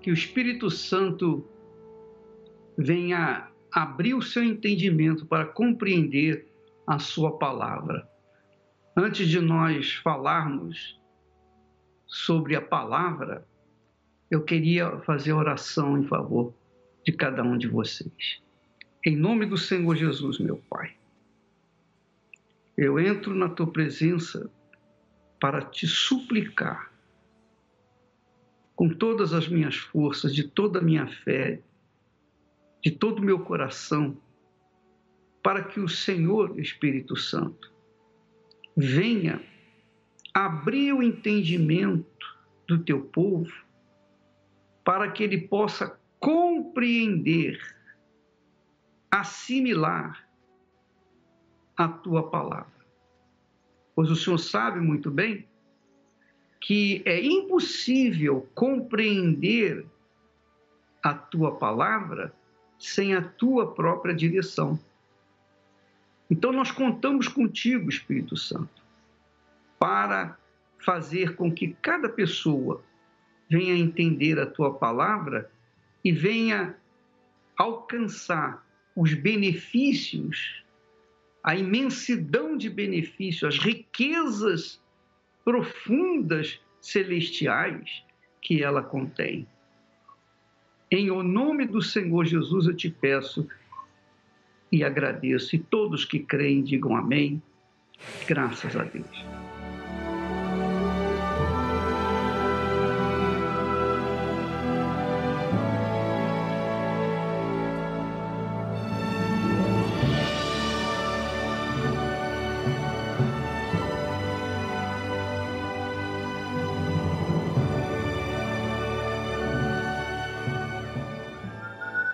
que o Espírito Santo venha abrir o seu entendimento para compreender a sua palavra. Antes de nós falarmos sobre a palavra, eu queria fazer oração em favor de cada um de vocês. Em nome do Senhor Jesus, meu Pai, eu entro na tua presença para te suplicar com todas as minhas forças, de toda a minha fé, de todo o meu coração, para que o Senhor, Espírito Santo, venha abrir o entendimento do teu povo, para que ele possa compreender, assimilar a tua palavra. Pois o Senhor sabe muito bem que é impossível compreender a tua palavra sem a tua própria direção. Então nós contamos contigo, Espírito Santo, para fazer com que cada pessoa venha entender a tua palavra e venha alcançar os benefícios, a imensidão de benefícios, as riquezas profundas celestiais que ela contém. Em o nome do Senhor Jesus eu te peço e agradeço. E todos que creem digam amém. Graças a Deus.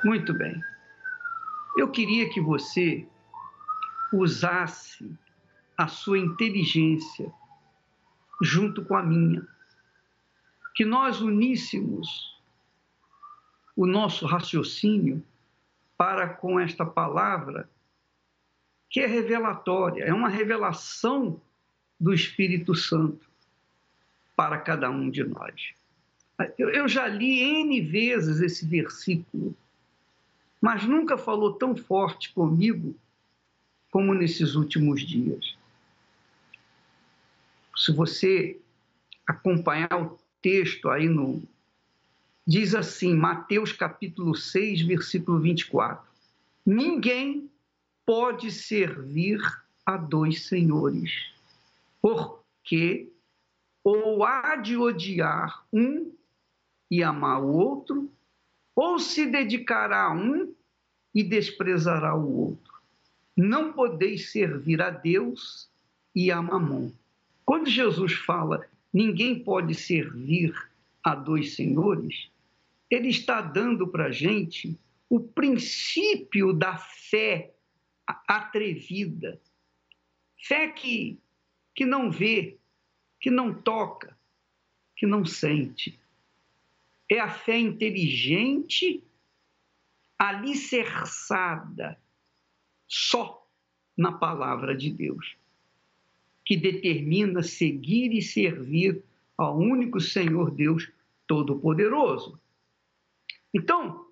Muito bem. Eu queria que você usasse a sua inteligência junto com a minha, que nós uníssemos o nosso raciocínio para com esta palavra que é revelatória, é uma revelação do Espírito Santo para cada um de nós. Eu já li N vezes esse versículo, mas nunca falou tão forte comigo como nesses últimos dias. Se você acompanhar o texto aí diz assim, Mateus capítulo 6, versículo 24. Ninguém pode servir a dois senhores, porque ou há de odiar um e amar o outro, ou se dedicará a um e desprezará o outro. Não podeis servir a Deus e a Mamon. Quando Jesus fala, ninguém pode servir a dois senhores, ele está dando para a gente o princípio da fé atrevida. Fé que não vê, que não toca, que não sente. É a fé inteligente, alicerçada só na palavra de Deus, que determina seguir e servir ao único Senhor Deus Todo-Poderoso. Então,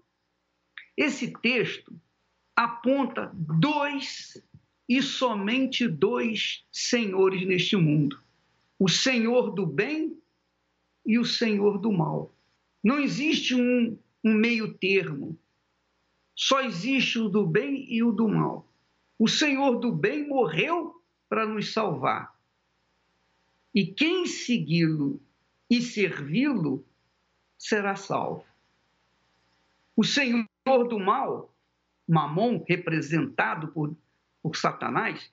esse texto aponta dois e somente dois senhores neste mundo: o Senhor do bem e o Senhor do mal. Não existe um meio termo, só existe o do bem e o do mal. O Senhor do bem morreu para nos salvar. E quem segui-lo e servi-lo será salvo. O Senhor do mal, Mamon, representado por Satanás,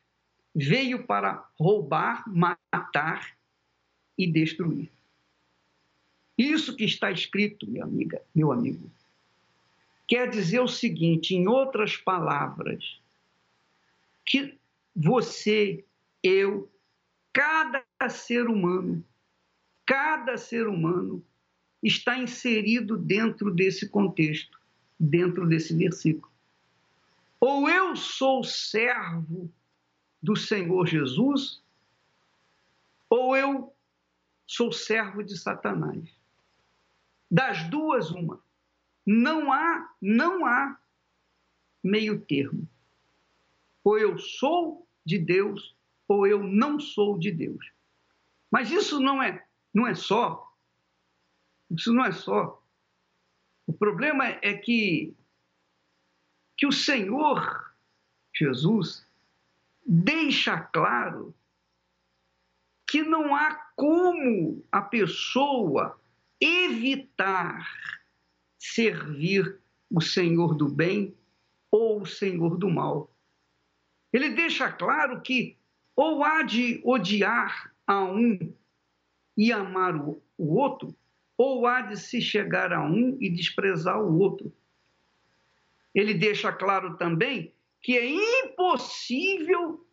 veio para roubar, matar e destruir. Isso que está escrito, minha amiga, meu amigo, quer dizer o seguinte, em outras palavras, que você, eu, cada ser humano está inserido dentro desse contexto, dentro desse versículo. Ou eu sou servo do Senhor Jesus, ou eu sou servo de Satanás. Das duas, uma. Não há meio termo. Ou eu sou de Deus, ou eu não sou de Deus. Mas isso não é só. Isso não é só. O problema é que o Senhor Jesus deixa claro que não há como a pessoa evitar servir o Senhor do bem ou o Senhor do mal. Ele deixa claro que ou há de odiar a um e amar o outro, ou há de se chegar a um e desprezar o outro. Ele deixa claro também que é impossível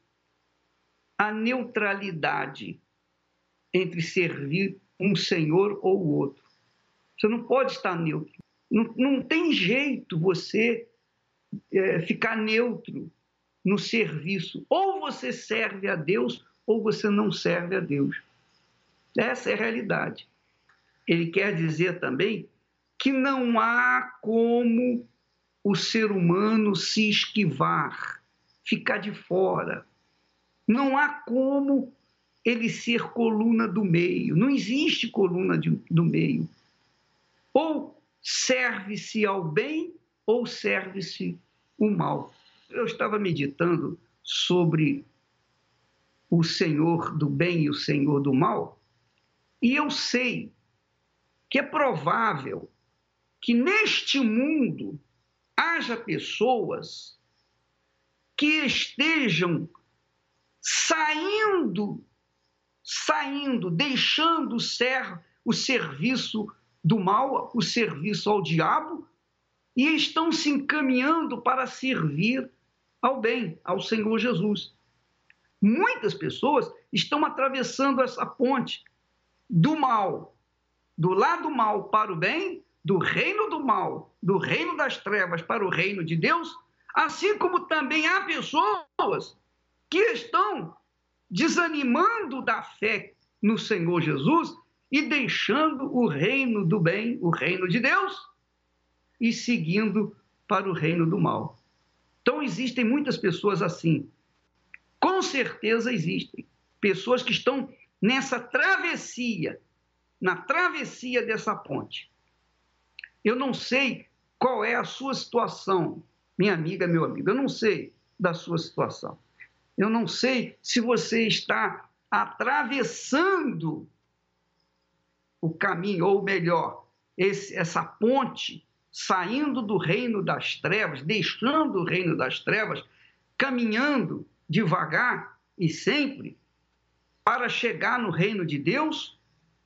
a neutralidade entre servir um senhor ou o outro. Você não pode estar neutro. Não tem jeito você ficar neutro no serviço. Ou você serve a Deus, ou você não serve a Deus. Essa é a realidade. Ele quer dizer também que não há como o ser humano se esquivar, ficar de fora. Não há como ele ser coluna do meio. Não existe coluna do meio. Ou serve-se ao bem, ou serve-se o mal. Eu estava meditando sobre o Senhor do bem e o Senhor do mal, e eu sei que é provável que neste mundo haja pessoas que estejam saindo, deixando o serviço do mal, o serviço ao diabo, e estão se encaminhando para servir ao bem, ao Senhor Jesus. Muitas pessoas estão atravessando essa ponte do mal, do lado mal para o bem, do reino do mal, do reino das trevas para o reino de Deus, assim como também há pessoas que estão desanimando da fé no Senhor Jesus e deixando o reino do bem, o reino de Deus, e seguindo para o reino do mal. Então, existem muitas pessoas assim. Com certeza existem pessoas que estão nessa travessia, na travessia dessa ponte. Eu não sei qual é a sua situação, minha amiga, meu amigo. Eu não sei da sua situação. Eu não sei se você está atravessando o caminho, ou melhor, essa ponte, saindo do reino das trevas, deixando o reino das trevas, caminhando devagar e sempre para chegar no reino de Deus,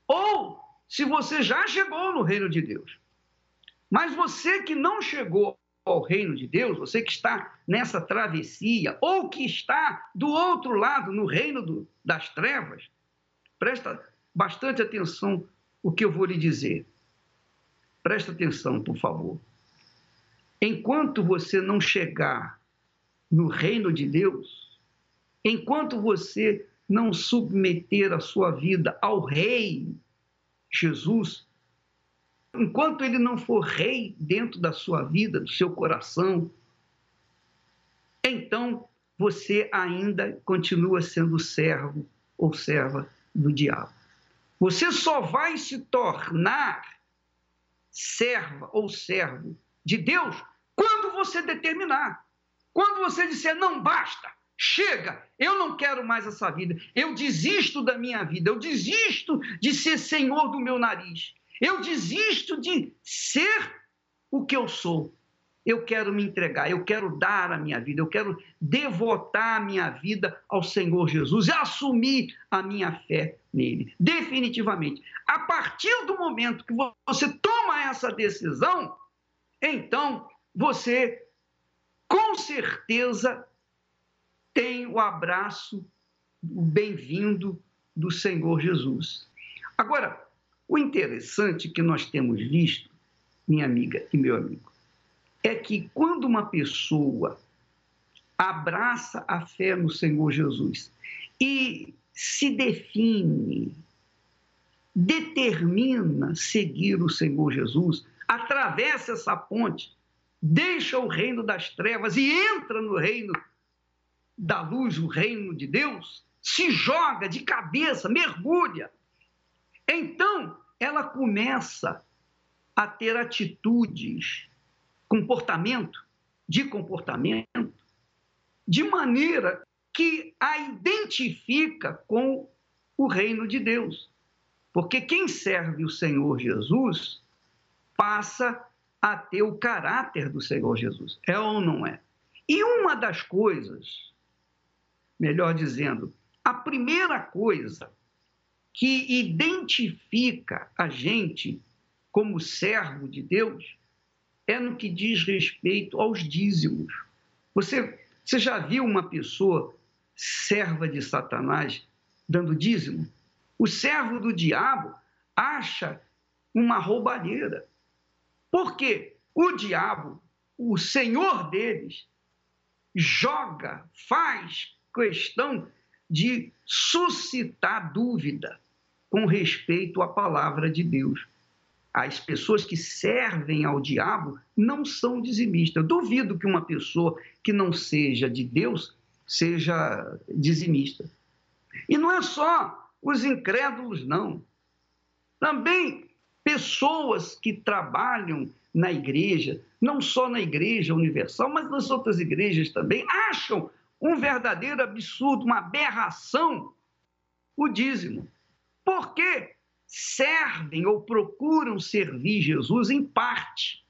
ou se você já chegou no reino de Deus. Mas você que não chegou ao reino de Deus, você que está nessa travessia, ou que está do outro lado, no reino das trevas, presta bastante atenção o que eu vou lhe dizer. Presta atenção, por favor. Enquanto você não chegar no reino de Deus, enquanto você não submeter a sua vida ao Rei Jesus, enquanto ele não for rei dentro da sua vida, do seu coração, então você ainda continua sendo servo ou serva do diabo. Você só vai se tornar serva ou servo de Deus quando você determinar. Quando você disser, não basta, chega, eu não quero mais essa vida, eu desisto da minha vida, eu desisto de ser senhor do meu nariz, eu desisto de ser o que eu sou. Eu quero me entregar, eu quero dar a minha vida, eu quero devotar a minha vida ao Senhor Jesus e assumir a minha fé nele, definitivamente. A partir do momento que você toma essa decisão, então você, com certeza, tem o abraço, o bem-vindo do Senhor Jesus. Agora, o interessante que nós temos visto, minha amiga e meu amigo, é que quando uma pessoa abraça a fé no Senhor Jesus e se define determina seguir o Senhor Jesus, atravessa essa ponte, deixa o reino das trevas e entra no reino da luz, o reino de Deus, se joga de cabeça, mergulha. Então, ela começa a ter atitudes, comportamento, de maneira que a identifica com o reino de Deus. Porque quem serve o Senhor Jesus passa a ter o caráter do Senhor Jesus. É ou não é? E uma das coisas, melhor dizendo, a primeira coisa que identifica a gente como servo de Deus é no que diz respeito aos dízimos. Você já viu uma pessoa serva de Satanás dando dízimo? O servo do diabo acha uma roubalheira. Por quê? O diabo, o senhor deles, faz questão de suscitar dúvida com respeito à palavra de Deus. As pessoas que servem ao diabo não são dizimistas. Eu duvido que uma pessoa que não seja de Deus seja dizimista. E não é só os incrédulos, não. Também pessoas que trabalham na igreja, não só na Igreja Universal, mas nas outras igrejas também, acham um verdadeiro absurdo, uma aberração, o dízimo. Por quê? Servem ou procuram servir Jesus em parte,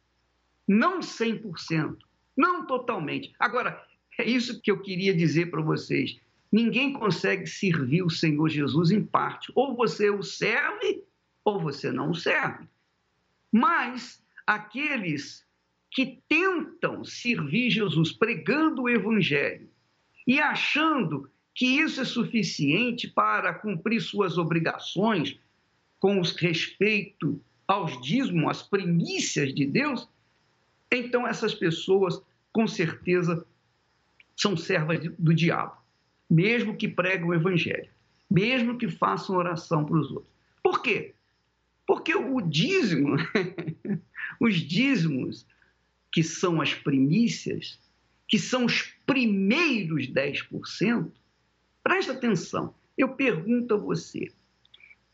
não 100%, não totalmente. Agora, é isso que eu queria dizer para vocês. Ninguém consegue servir o Senhor Jesus em parte. Ou você o serve, ou você não o serve. Mas aqueles que tentam servir Jesus pregando o Evangelho e achando que isso é suficiente para cumprir suas obrigações, com respeito aos dízimos, às primícias de Deus, então essas pessoas, com certeza, são servas do diabo, mesmo que pregam o evangelho, mesmo que façam oração para os outros. Por quê? Porque o dízimo, os dízimos, que são as primícias, que são os primeiros 10%, presta atenção, eu pergunto a você,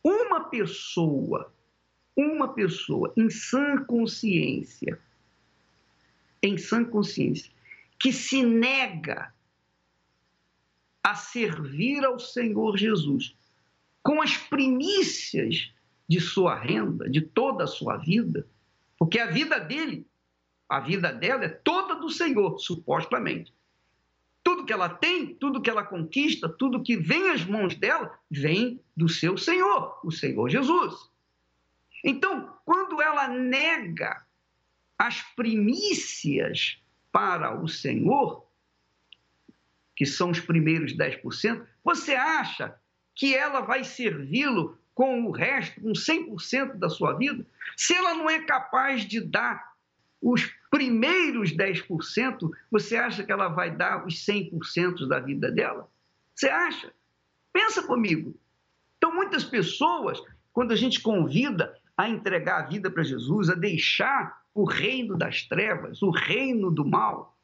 uma pessoa em sã consciência, que se nega a servir ao Senhor Jesus com as primícias de sua renda, de toda a sua vida, porque a vida dela é toda do Senhor, supostamente. Tudo que ela tem, tudo que ela conquista, tudo que vem às mãos dela, vem do seu Senhor, o Senhor Jesus. Então, quando ela nega as primícias para o Senhor, que são os primeiros 10%, você acha que ela vai servi-lo com o resto, com 100% da sua vida? Se ela não é capaz de dar os primeiros 10%, você acha que ela vai dar os 100% da vida dela? Você acha? Pensa comigo. Então, muitas pessoas, quando a gente convida a entregar a vida para Jesus, a deixar o reino das trevas, o reino do mal,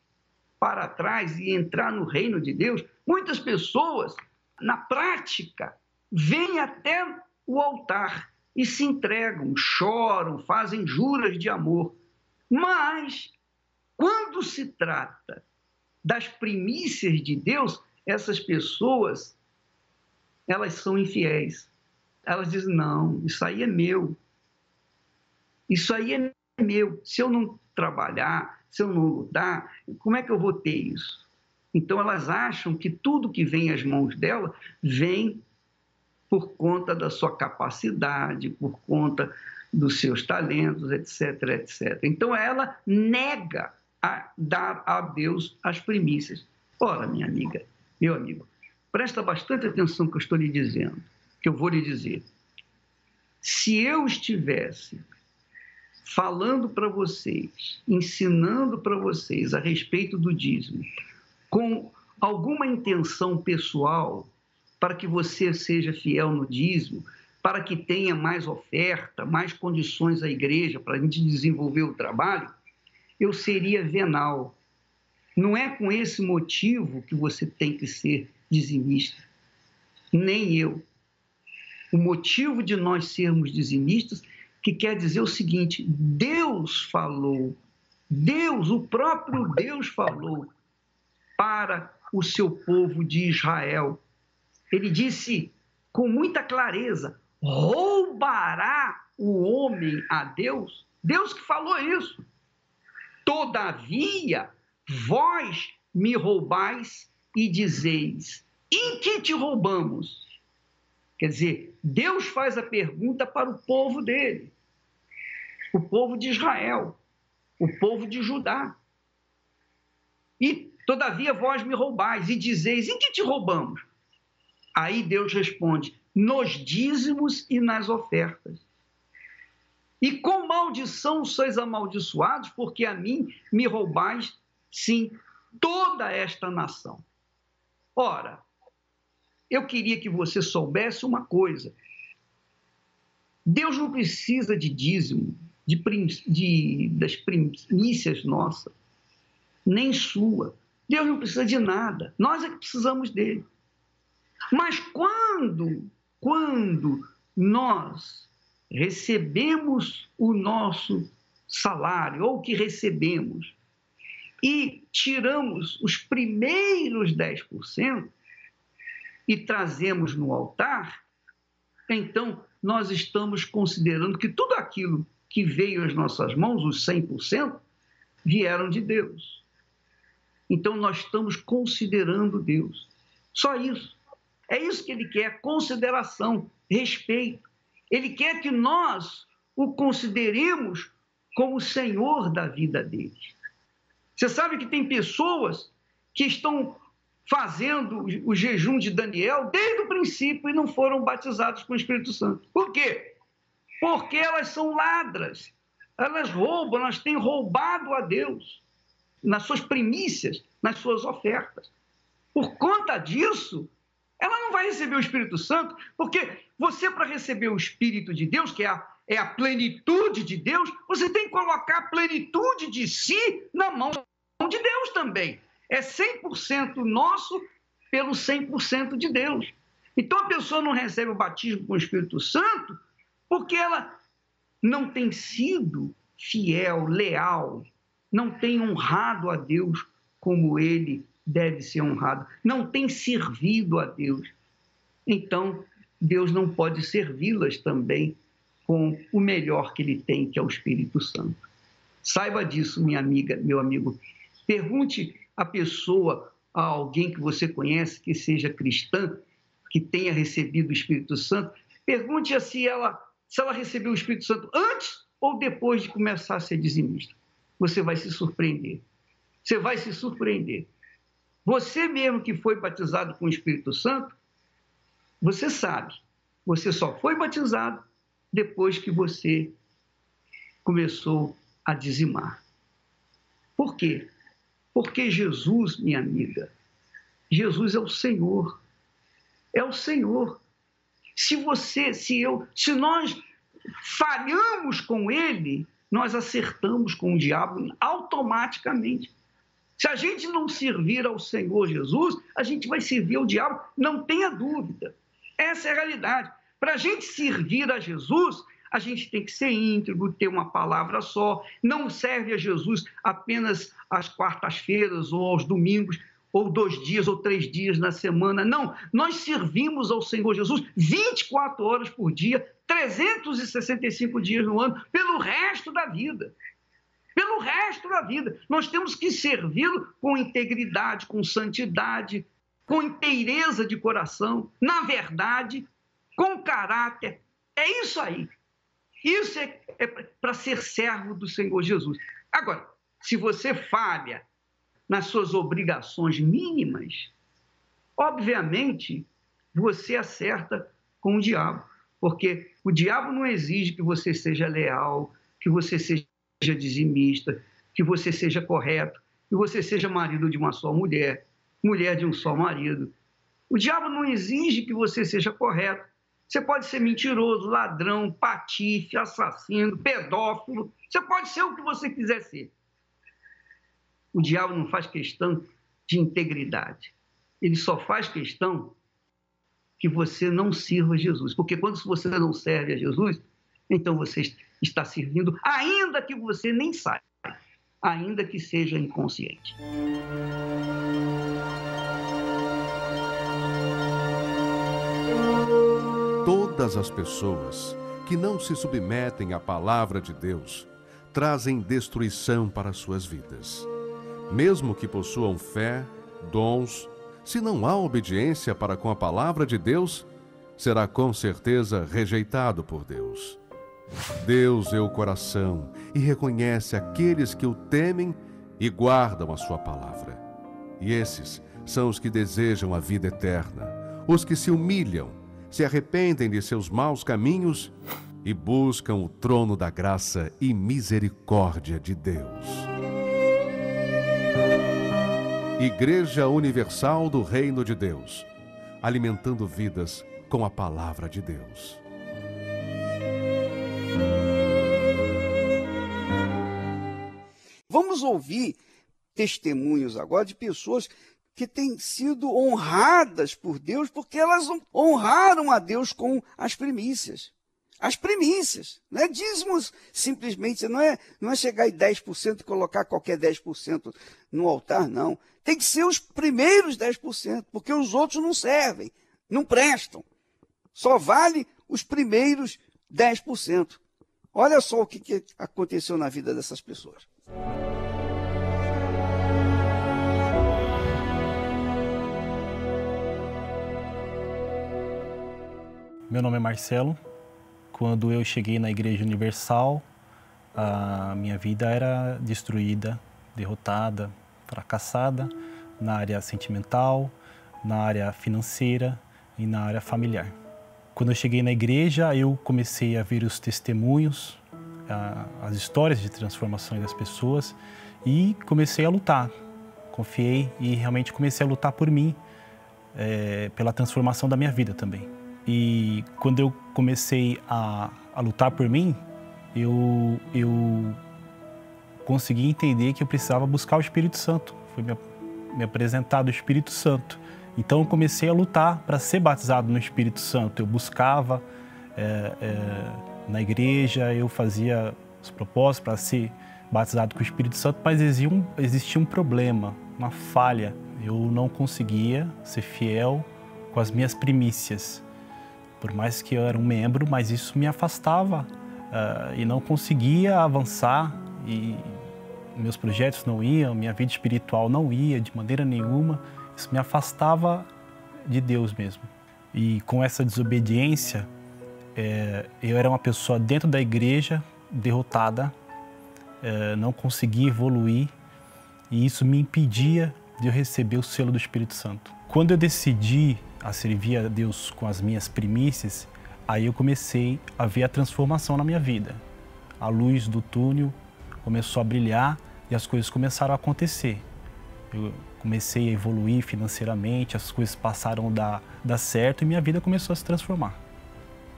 para trás e entrar no reino de Deus, muitas pessoas, na prática, vêm até o altar e se entregam, choram, fazem juras de amor. Mas, quando se trata das primícias de Deus, essas pessoas, elas são infiéis. Elas dizem, não, isso aí é meu. Isso aí é meu. Se eu não trabalhar, se eu não lutar, como é que eu vou ter isso? Então, elas acham que tudo que vem às mãos dela vem por conta da sua capacidade, por conta dos seus talentos, etc, etc. Então, ela nega a dar a Deus as primícias. Ora, minha amiga, meu amigo, presta bastante atenção no que eu estou lhe dizendo, que eu vou lhe dizer. Se eu estivesse falando para vocês, ensinando para vocês a respeito do dízimo, com alguma intenção pessoal para que você seja fiel no dízimo, para que tenha mais oferta, mais condições à igreja para a gente desenvolver o trabalho, eu seria venal. Não é com esse motivo que você tem que ser dizimista, nem eu. O motivo de nós sermos dizimistas, que quer dizer o seguinte: Deus falou, Deus, o próprio Deus falou para o seu povo de Israel. Ele disse com muita clareza: roubará o homem a Deus? Deus que falou isso. Todavia, vós me roubais e dizeis: em que te roubamos? Quer dizer, Deus faz a pergunta para o povo dele, o povo de Israel, o povo de Judá. E, todavia, vós me roubais e dizeis: em que te roubamos? Aí Deus responde: nos dízimos e nas ofertas. E com maldição sois amaldiçoados, porque a mim me roubais, sim, toda esta nação. Ora, eu queria que você soubesse uma coisa: Deus não precisa de dízimo, das primícias nossas, nem sua. Deus não precisa de nada, nós é que precisamos dele. Mas quando nós recebemos o nosso salário, ou o que recebemos, e tiramos os primeiros 10% e trazemos no altar, então nós estamos considerando que tudo aquilo que veio às nossas mãos, os 100%, vieram de Deus. Então nós estamos considerando Deus. Só isso. É isso que ele quer: consideração, respeito. Ele quer que nós o consideremos como o Senhor da vida dele. Você sabe que tem pessoas que estão fazendo o jejum de Daniel desde o princípio e não foram batizados com o Espírito Santo. Por quê? Porque elas são ladras, elas roubam, elas têm roubado a Deus nas suas primícias, nas suas ofertas. Por conta disso, ela não vai receber o Espírito Santo, porque você, para receber o Espírito de Deus, que é a plenitude de Deus, você tem que colocar a plenitude de si na mão de Deus também. É 100% nosso pelo 100% de Deus. Então a pessoa não recebe o batismo com o Espírito Santo porque ela não tem sido fiel, leal, não tem honrado a Deus como ele deve ser honrado, não tem servido a Deus. Então, Deus não pode servi-las também com o melhor que ele tem, que é o Espírito Santo. Saiba disso, minha amiga, meu amigo. Pergunte a pessoa, a alguém que você conhece, que seja cristã, que tenha recebido o Espírito Santo, pergunte se ela recebeu o Espírito Santo antes ou depois de começar a ser dizimista. Você vai se surpreender. Você vai se surpreender. Você mesmo que foi batizado com o Espírito Santo, você sabe, você só foi batizado depois que você começou a dizimar. Por quê? Porque Jesus, minha amiga, Jesus é o Senhor. É o Senhor. Se nós falhamos com ele, nós acertamos com o diabo automaticamente. Se a gente não servir ao Senhor Jesus, a gente vai servir ao diabo, não tenha dúvida. Essa é a realidade. Para a gente servir a Jesus, a gente tem que ser íntegro, ter uma palavra só. Não serve a Jesus apenas às quartas-feiras ou aos domingos, ou 2 dias ou 3 dias na semana. Não, nós servimos ao Senhor Jesus 24 horas por dia, 365 dias no ano, pelo resto da vida. Pelo resto da vida. Nós temos que servi-lo com integridade, com santidade, com inteireza de coração, na verdade, com caráter. É isso aí. Isso é para ser servo do Senhor Jesus. Agora, se você falha nas suas obrigações mínimas, obviamente você acerta com o diabo, porque o diabo não exige que você seja leal, que você seja dizimista, que você seja correto, que você seja marido de uma só mulher, mulher de um só marido. O diabo não exige que você seja correto, Você pode ser mentiroso, ladrão, patife, assassino, pedófilo. Você pode ser o que você quiser ser. O diabo não faz questão de integridade. Ele só faz questão que você não sirva a Jesus. Porque quando você não serve a Jesus, então você está servindo, ainda que você nem saiba, ainda que seja inconsciente. Todas as pessoas que não se submetem à palavra de Deus trazem destruição para suas vidas. Mesmo que possuam fé, dons, se não há obediência para com a palavra de Deus, será com certeza rejeitado por Deus. Deus vê o coração e reconhece aqueles que o temem e guardam a sua palavra. E esses são os que desejam a vida eterna, os que se humilham, se arrependem de seus maus caminhos e buscam o trono da graça e misericórdia de Deus. Igreja Universal do Reino de Deus, alimentando vidas com a palavra de Deus. Vamos ouvir testemunhos agora de pessoas que têm sido honradas por Deus, porque elas honraram a Deus com as primícias. As primícias, não é dízimos simplesmente, não é chegar em 10% e colocar qualquer 10% no altar, não. Tem que ser os primeiros 10%, porque os outros não servem, não prestam. Só vale os primeiros 10%. Olha só o que aconteceu na vida dessas pessoas. Meu nome é Marcelo. Quando eu cheguei na Igreja Universal, a minha vida era destruída, derrotada, fracassada na área sentimental, na área financeira e na área familiar. Quando eu cheguei na igreja, eu comecei a ver os testemunhos, as histórias de transformação das pessoas e comecei a lutar. Confiei e realmente comecei a lutar por mim, pela transformação da minha vida também. E quando eu comecei a lutar por mim, eu consegui entender que eu precisava buscar o Espírito Santo. Foi me apresentado o Espírito Santo. Então eu comecei a lutar para ser batizado no Espírito Santo. Eu buscava na igreja, eu fazia os propósitos para ser batizado com o Espírito Santo, mas existia um problema, uma falha. Eu não conseguia ser fiel com as minhas primícias. Por mais que eu era um membro, mas isso me afastava e não conseguia avançar e meus projetos não iam, minha vida espiritual não ia de maneira nenhuma. Isso me afastava de Deus mesmo. E com essa desobediência, eu era uma pessoa dentro da igreja, derrotada, não conseguia evoluir e isso me impedia de eu receber o selo do Espírito Santo. Quando eu decidi a servir a Deus com as minhas primícias, aí eu comecei a ver a transformação na minha vida. A luz do túnel começou a brilhar e as coisas começaram a acontecer. Eu comecei a evoluir financeiramente, as coisas passaram a dar certo e minha vida começou a se transformar.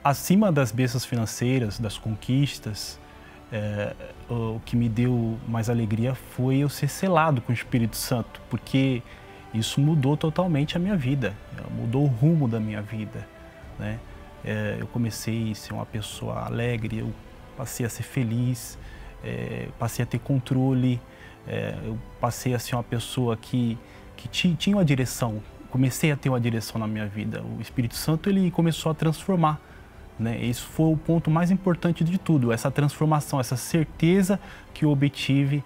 Acima das bênçãos financeiras, das conquistas, o que me deu mais alegria foi eu ser selado com o Espírito Santo, porque isso mudou totalmente a minha vida, mudou o rumo da minha vida, né? Eu comecei a ser uma pessoa alegre, eu passei a ser feliz, passei a ter controle, eu passei a ser uma pessoa que tinha uma direção, comecei a ter uma direção na minha vida. O Espírito Santo ele começou a transformar, né? Isso foi o ponto mais importante de tudo, essa transformação, essa certeza que eu obtive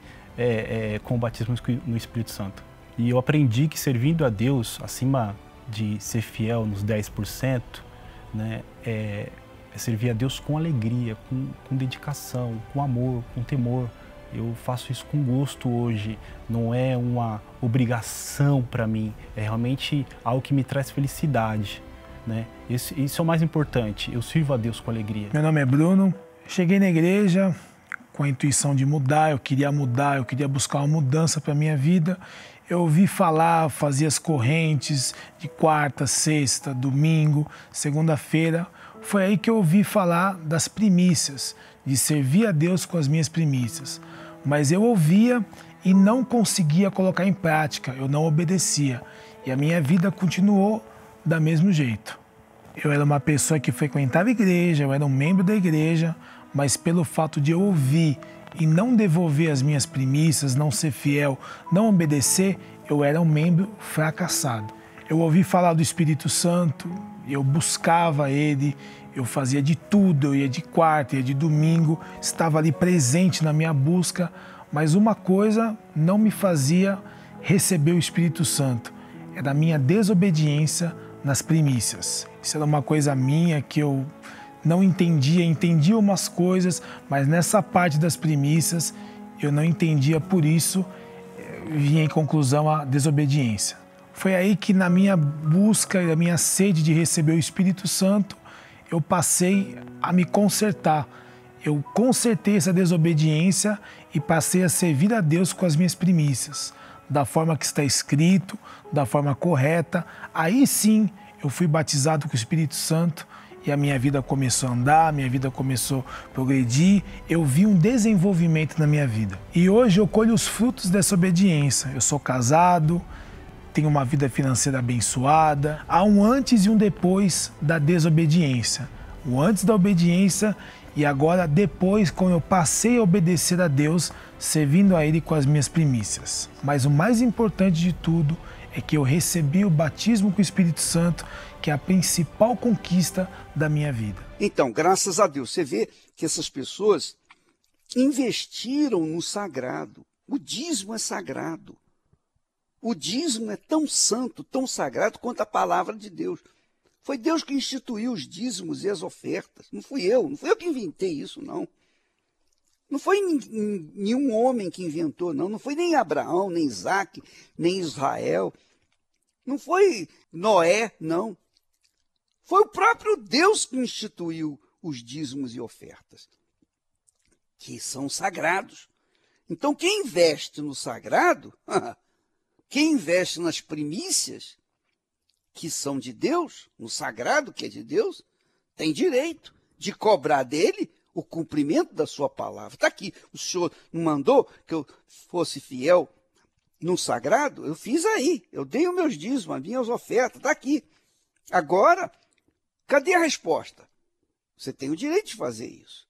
com o batismo no Espírito Santo. E eu aprendi que servindo a Deus, acima de ser fiel nos 10%, né, é servir a Deus com alegria, com dedicação, com amor, com temor. Eu faço isso com gosto hoje, não é uma obrigação para mim, é realmente algo que me traz felicidade, né? Isso é o mais importante, eu sirvo a Deus com alegria. Meu nome é Bruno, cheguei na igreja com a intuição de mudar, eu queria buscar uma mudança para a minha vida. Eu ouvi falar, fazia as correntes de quarta, sexta, domingo, segunda-feira. Foi aí que eu ouvi falar das primícias, de servir a Deus com as minhas primícias. Mas eu ouvia e não conseguia colocar em prática, eu não obedecia. E a minha vida continuou do mesmo jeito. Eu era uma pessoa que frequentava a igreja, eu era um membro da igreja, mas pelo fato de eu ouvir e não devolver as minhas primícias, não ser fiel, não obedecer, eu era um membro fracassado. Eu ouvi falar do Espírito Santo, eu buscava ele, eu fazia de tudo, eu ia de quarta, ia de domingo, estava ali presente na minha busca, mas uma coisa não me fazia receber o Espírito Santo, era a minha desobediência nas primícias. Isso era uma coisa minha que eu não entendia umas coisas, mas nessa parte das primícias eu não entendia, por isso vinha em conclusão a desobediência. Foi aí que na minha busca e na minha sede de receber o Espírito Santo, eu passei a me consertar. Eu consertei essa desobediência e passei a servir a Deus com as minhas primícias, da forma que está escrito, da forma correta. Aí sim eu fui batizado com o Espírito Santo e a minha vida começou a andar, a minha vida começou a progredir, eu vi um desenvolvimento na minha vida. E hoje eu colho os frutos dessa obediência. Eu sou casado, tenho uma vida financeira abençoada. Há um antes e um depois da desobediência. O antes da obediência e agora depois, quando eu passei a obedecer a Deus, servindo a Ele com as minhas primícias. Mas o mais importante de tudo é que eu recebi o batismo com o Espírito Santo, que é a principal conquista da minha vida. Então, graças a Deus, você vê que essas pessoas investiram no sagrado. O dízimo é sagrado. O dízimo é tão santo, tão sagrado quanto a palavra de Deus. Foi Deus que instituiu os dízimos e as ofertas. Não fui eu que inventei isso, não. Não foi nenhum homem que inventou, não. Não foi nem Abraão, nem Isaac, nem Israel. Não foi Noé, não. Foi o próprio Deus que instituiu os dízimos e ofertas, que são sagrados. Então, quem investe no sagrado, quem investe nas primícias, que são de Deus, no sagrado que é de Deus, tem direito de cobrar dele o cumprimento da sua palavra. Está aqui, o Senhor não mandou que eu fosse fiel no sagrado? Eu fiz aí, eu dei os meus dízimos, as minhas ofertas, está aqui. Agora, cadê a resposta? Você tem o direito de fazer isso.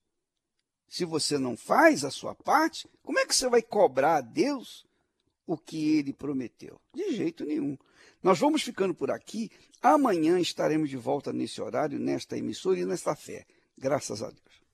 Se você não faz a sua parte, como é que você vai cobrar a Deus o que ele prometeu? De jeito nenhum. Nós vamos ficando por aqui. Amanhã estaremos de volta nesse horário, nesta emissora e nesta fé. Graças a Deus.